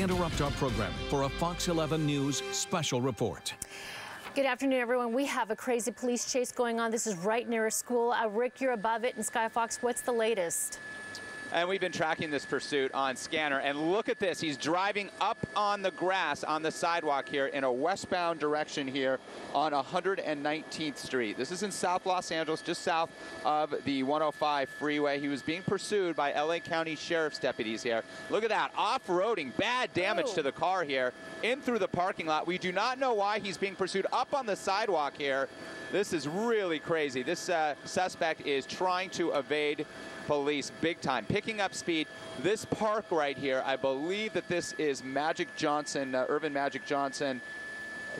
interrupt our programming for a Fox 11 News special report. Good afternoon, everyone. We have a crazy police chase going on. This is right near a school. Rick, you're above it in Sky Fox. What's the latest? And we've been tracking this pursuit on Scanner. And look at this. He's driving up on the grass on the sidewalk here in a westbound direction here on 119th Street. This is in South Los Angeles, just south of the 105 freeway. He was being pursued by LA County Sheriff's deputies here. Look at that. Off-roading. Bad damage to the car here. In through the parking lot. We do not know why he's being pursued up on the sidewalk here. This is really crazy. This suspect is trying to evade police big time, picking up speed. This park right here, I believe that this is Magic Johnson, Irvin Magic Johnson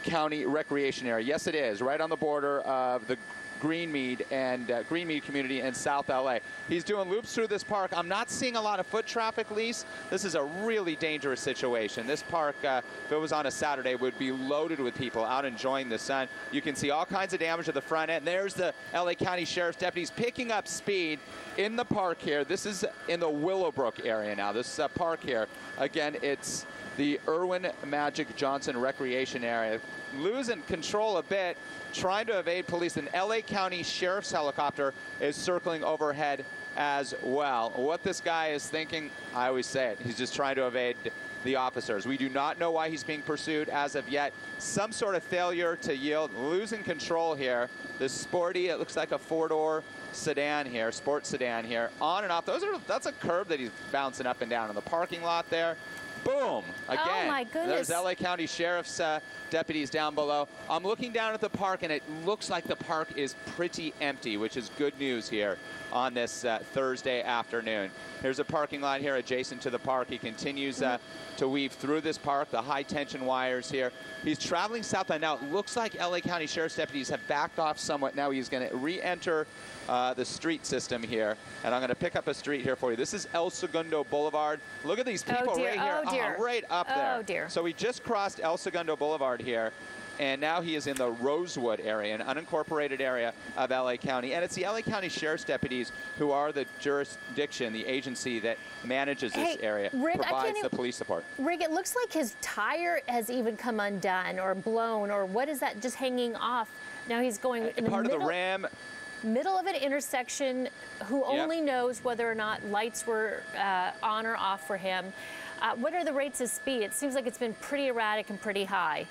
County Recreation Area. Yes, it is, right on the border of the Greenmead community in South LA. He's doing loops through this park. I'm not seeing a lot of foot traffic, Lise. This is a really dangerous situation. This park, if it was on a Saturday, would be loaded with people out enjoying the sun. You can see all kinds of damage to the front end. There's the LA County Sheriff's deputies picking up speed in the park here. This is in the Willowbrook area now. This park here, again, it's the Irvin Magic Johnson Recreation Area. Losing control a bit, trying to evade police. An LA County Sheriff's helicopter is circling overhead as well. What this guy is thinking, I always say it, he's just trying to evade the officers. We do not know why he's being pursued as of yet. Some sort of failure to yield, losing control here. This sporty, it looks like a four-door sedan here, sports sedan here, on and off. That's a curb that he's bouncing up and down in the parking lot there. Boom! Again, oh my goodness. There's LA County Sheriff's deputies down below. I'm looking down at the park, and it looks like the park is pretty empty, which is good news here on this Thursday afternoon. Here's a parking lot here adjacent to the park. He continues to weave through this park, the high-tension wires here. He's traveling southbound. Now, it looks like LA County Sheriff's deputies have backed off somewhat. Now he's going to re-enter the street system here, and I'm going to pick up a street here for you. This is El Segundo Boulevard. Look at these people right here, right up there. Oh, dear. So we just crossed El Segundo Boulevard here, and now he is in the Rosewood area, an unincorporated area of LA County. And it's the LA County Sheriff's deputies who are the jurisdiction, the agency that manages this area, Rick, provides the police support. Rick, it looks like his tire has even come undone or blown, or what is that just hanging off? Now he's going in the part of the ram. Middle of an intersection. Who only knows whether or not lights were on or off for him. What are the rates of speed? It seems like it's been pretty erratic and pretty high.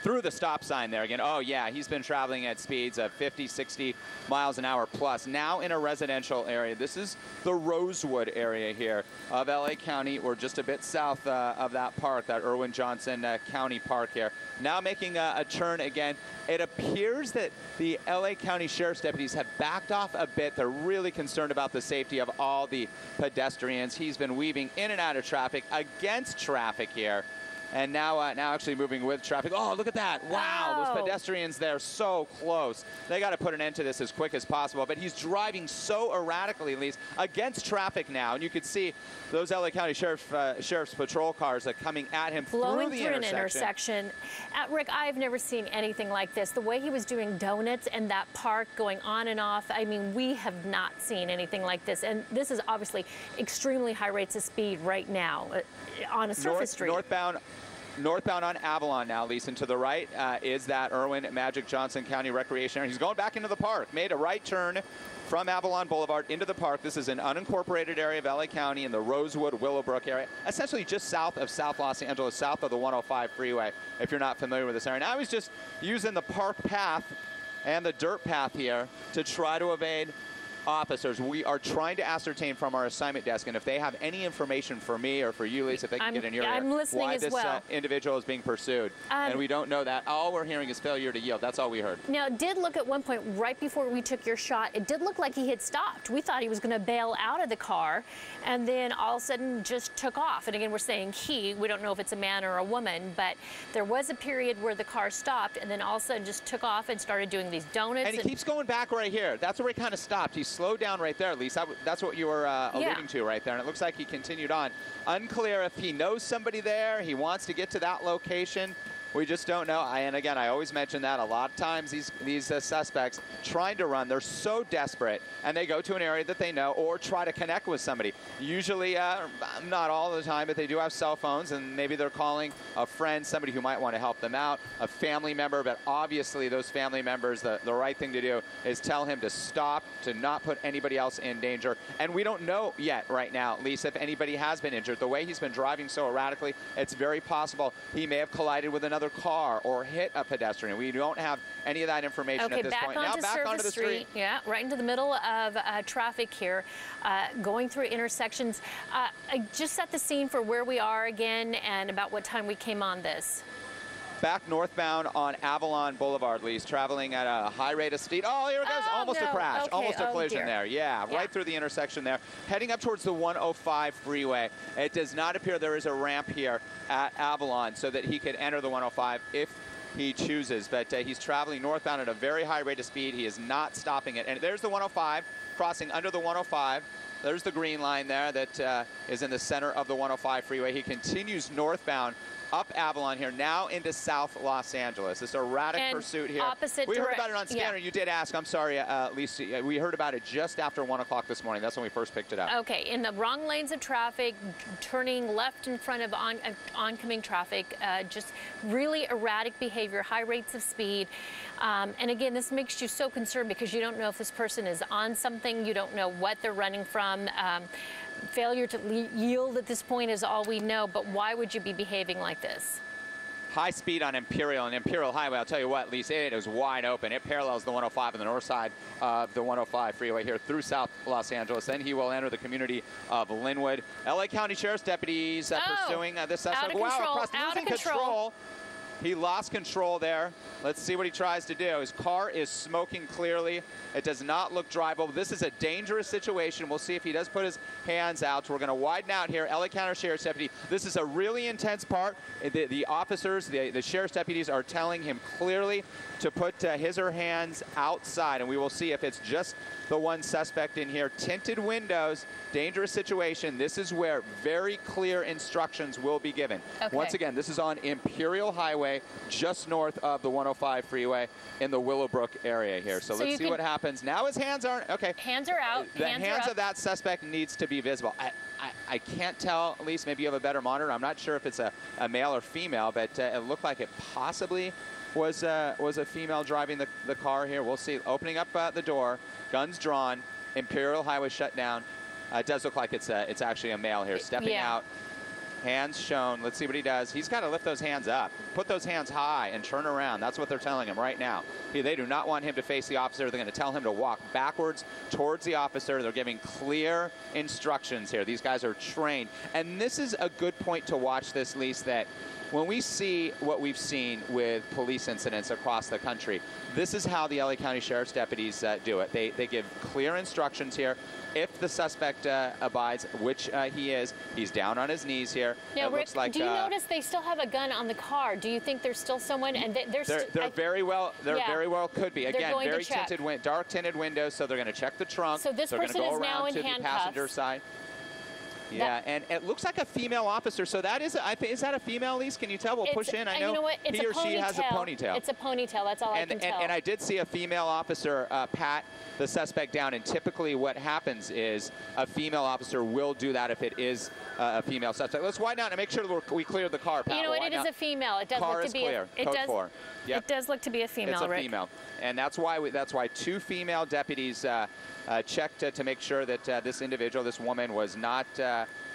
Through the stop sign there again. Oh, yeah, he's been traveling at speeds of 50, 60 miles an hour plus. Now in a residential area. This is the Rosewood area here of LA County. We're just a bit south of that park, that Irvin Johnson County Park here. Now making a turn again. It appears that the LA County Sheriff's deputies have backed off a bit. They're really concerned about the safety of all the pedestrians. He's been weaving in and out of traffic, against traffic here. And now actually moving with traffic. Oh, look at that. Wow, those pedestrians there so close. They got to put an end to this as quick as possible. But he's driving so erratically, Lise, against traffic now. And you could see those LA County Sheriff's patrol cars are coming at him blowing through the an intersection. Rick, I've never seen anything like this. The way he was doing donuts in that park, going on and off, I mean, we have not seen anything like this. And this is obviously extremely high rates of speed right now on a surface street. Northbound on Avalon now, Lisa. And to the right is that Irvin Magic Johnson County Recreation Area. He's going back into the park. Made a right turn from Avalon Boulevard into the park. This is an unincorporated area of LA County in the Rosewood, Willowbrook area, essentially just south of South Los Angeles, south of the 105 freeway, if you're not familiar with this area. Now he's just using the park path and the dirt path here to try to evade officers. We are trying to ascertain from our assignment desk, and if they have any information for me or for you, Lisa, if they can get in your ear, why this individual is being pursued. And we don't know that. All we're hearing is failure to yield. That's all we heard. Now, it did look at one point, right before we took your shot, it did look like he had stopped. We thought he was going to bail out of the car, and then all of a sudden just took off. And again, we're saying he. We don't know if it's a man or a woman, but there was a period where the car stopped, and then all of a sudden just took off and started doing these donuts. And he keeps going back right here. That's where he kind of stopped. He slowed down right there, Lisa. That's what you were alluding to right there. And it looks like he continued on. Unclear if he knows somebody there. He wants to get to that location. We just don't know. And again, I always mention that a lot of times these suspects trying to run, they're so desperate, and they go to an area that they know or try to connect with somebody. Usually, not all the time, but they do have cell phones, and maybe they're calling a friend, somebody who might want to help them out, a family member. But obviously, those family members, the right thing to do is tell him to stop, to not put anybody else in danger. And we don't know yet right now, Lisa, if anybody has been injured. The way he's been driving so erratically, it's very possible he may have collided with another car or hit a pedestrian. We don't have any of that information at this point. Now back onto the street. Yeah, right into the middle of traffic here, going through intersections. Just set the scene for where we are again and about what time we came on this. Back northbound on Avalon Boulevard, Lise, traveling at a high rate of speed. Oh, here it goes. Almost a crash. Okay. Almost a collision there. Yeah, right through the intersection there. Heading up towards the 105 freeway. It does not appear there is a ramp here at Avalon so that he could enter the 105 if he chooses. But he's traveling northbound at a very high rate of speed. He is not stopping it. And there's the 105 crossing under the 105. There's the green line there that is in the center of the 105 freeway. He continues northbound up Avalon here, now into South Los Angeles. This erratic pursuit here. We heard about it on Scanner. You did ask. I'm sorry, Lisa. We heard about it just after 1 o'clock this morning. That's when we first picked it up. Okay, in the wrong lanes of traffic, turning left in front of oncoming traffic, just really erratic behavior, high rates of speed. And again, this makes you so concerned because you don't know if this person is on something. You don't know what they're running from. Failure to yield at this point is all we know, but why would you be behaving like this? High speed on Imperial and Imperial Highway. I'll tell you what, Lisa, it is wide open. It parallels the 105 on the north side of the 105 freeway here through South Los Angeles. Then he will enter the community of Linwood. LA County Sheriff's deputies pursuing this suspect. Wow, losing control. He lost control there. Let's see what he tries to do. His car is smoking clearly. It does not look drivable. This is a dangerous situation. We'll see if he does put his hands out. So we're going to widen out here. LA County Sheriff's Deputy. This is a really intense part. The officers, the sheriff's deputies are telling him clearly to put his or her hands outside. And we will see if it's just the one suspect in here. Tinted windows, dangerous situation. This is where very clear instructions will be given. Okay. Once again, this is on Imperial Highway, just north of the 105 freeway in the Willowbrook area here. So let's see what happens. Now his hands aren't, okay. Hands are out. The hands of that suspect needs to be visible. I can't tell, at least maybe you have a better monitor. I'm not sure if it's a male or female, but it looked like it possibly was a female driving the car here. We'll see. Opening up the door, guns drawn, Imperial Highway shut down. It does look like it's actually a male here stepping out. Hands shown. Let's see what he does. He's got to lift those hands up. Put those hands high and turn around. That's what they're telling him right now. They do not want him to face the officer. They're going to tell him to walk backwards towards the officer. They're giving clear instructions here. These guys are trained. And this is a good point to watch this, Lise, that when we see what we've seen with police incidents across the country, this is how the LA County Sheriff's deputies do it. They give clear instructions here. If the suspect abides, which he is, he's down on his knees here. Now, Rick, looks like, do you notice they still have a gun on the car? Do you think there's still someone? And they're very well could be. Again, very tinted, dark tinted windows, so they're going to check the trunk. So this person is now in handcuffs. They're going to go around to the passenger side. Yeah, and it looks like a female officer. So that is that a female, Lise? Can you tell? We'll push in. I know he or she has a ponytail. It's a ponytail. That's all I can tell. And I did see a female officer pat the suspect down. And typically what happens is a female officer will do that if it is a female suspect. Let's widen out and make sure we clear the car, Pat. You know what? It is a female. It does look to be clear. Code 4. Yep. It does look to be a female, Rick. It's a female. And that's why 2 female deputies checked to make sure that this individual, this woman, was not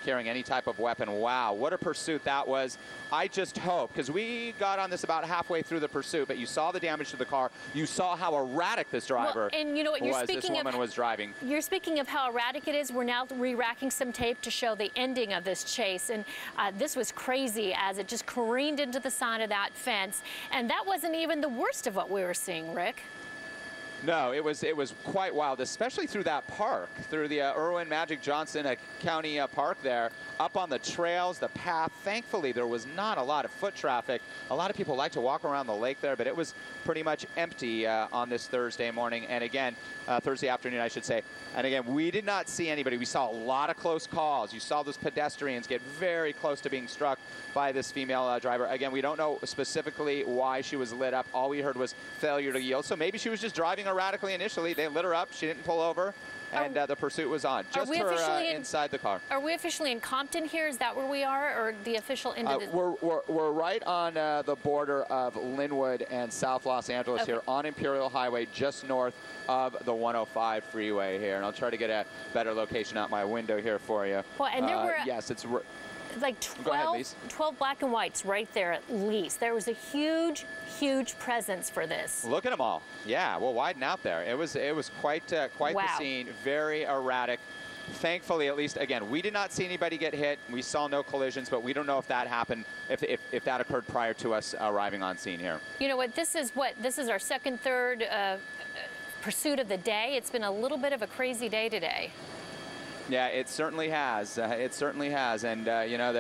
carrying any type of weapon. Wow, what a pursuit that was. I just hope, because we got on this about halfway through the pursuit, but you saw the damage to the car. You saw how erratic this driver and you know what, this woman was driving. You're speaking of how erratic it is. We're now re-racking some tape to show the ending of this chase. And this was crazy as it just careened into the side of that fence. And that wasn't even the worst of what we were seeing, Rick. No, it was quite wild, especially through that park, through the Irwin Magic Johnson County Park there, up on the trails, the path. Thankfully, there was not a lot of foot traffic. A lot of people like to walk around the lake there, but it was pretty much empty on this Thursday morning, and again, Thursday afternoon, I should say. And again, we did not see anybody. We saw a lot of close calls. You saw those pedestrians get very close to being struck by this female driver. Again, we don't know specifically why she was lit up. All we heard was failure to yield. So maybe she was just driving erratically initially. They lit her up. She didn't pull over. And the pursuit was on. Just her inside the car. Are we officially in Compton here? Is that where we are, or the official end of the... We're right on the border of Linwood and South Los Angeles here on Imperial Highway, just north of the 105 freeway here. And I'll try to get a better location out my window here for you. Well, and there were... Yes, it's... Like 12 black and whites right there at least. There was a huge, huge presence for this. Look at them all. Yeah, well, widen out there. It was quite the scene. Very erratic. Thankfully, at least, again, we did not see anybody get hit. We saw no collisions, but we don't know if that happened, if that occurred prior to us arriving on scene here. You know what? This is our second, third pursuit of the day. It's been a little bit of a crazy day today. Yeah, it certainly has. It certainly has. And, you know,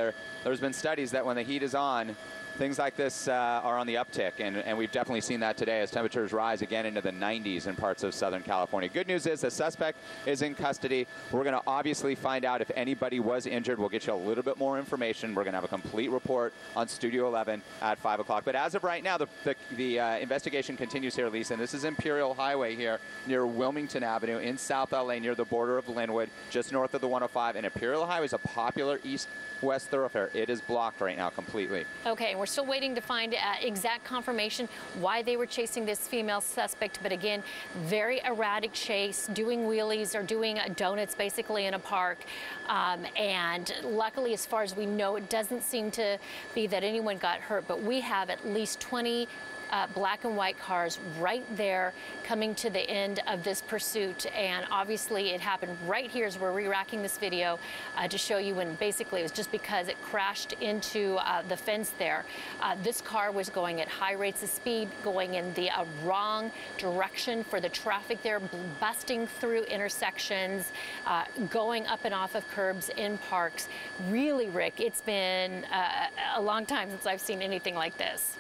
there's been studies that when the heat is on, things like this are on the uptick. And we've definitely seen that today as temperatures rise again into the 90s in parts of Southern California. Good news is the suspect is in custody. We're going to obviously find out if anybody was injured. We'll get you a little bit more information. We're going to have a complete report on Studio 11 at 5 o'clock. But as of right now, the investigation continues here, Lisa. And this is Imperial Highway here near Wilmington Avenue in South LA near the border of Linwood, just north of the 105. And Imperial Highway is a popular east-west thoroughfare. It is blocked right now completely. Okay, we're still waiting to find exact confirmation why they were chasing this female suspect. But again, very erratic chase, doing wheelies or doing donuts basically in a park. And luckily, as far as we know, it doesn't seem to be that anyone got hurt. But we have at least 20 black and white cars right there coming to the end of this pursuit. And obviously it happened right here as we're re-racking this video to show you when basically it was just because it crashed into the fence there. This car was going at high rates of speed, going in the wrong direction for the traffic there, busting through intersections, going up and off of curbs in parks. Really, Rick, it's been a long time since I've seen anything like this.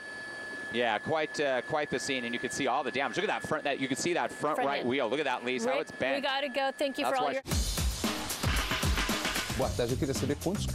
Yeah, quite the scene, and you can see all the damage. Look at that front. You can see that front right wheel. Look at that, Lisa, how it's bent. We got to go. Thank you for all your... Boa tarde, eu queria saber quantos...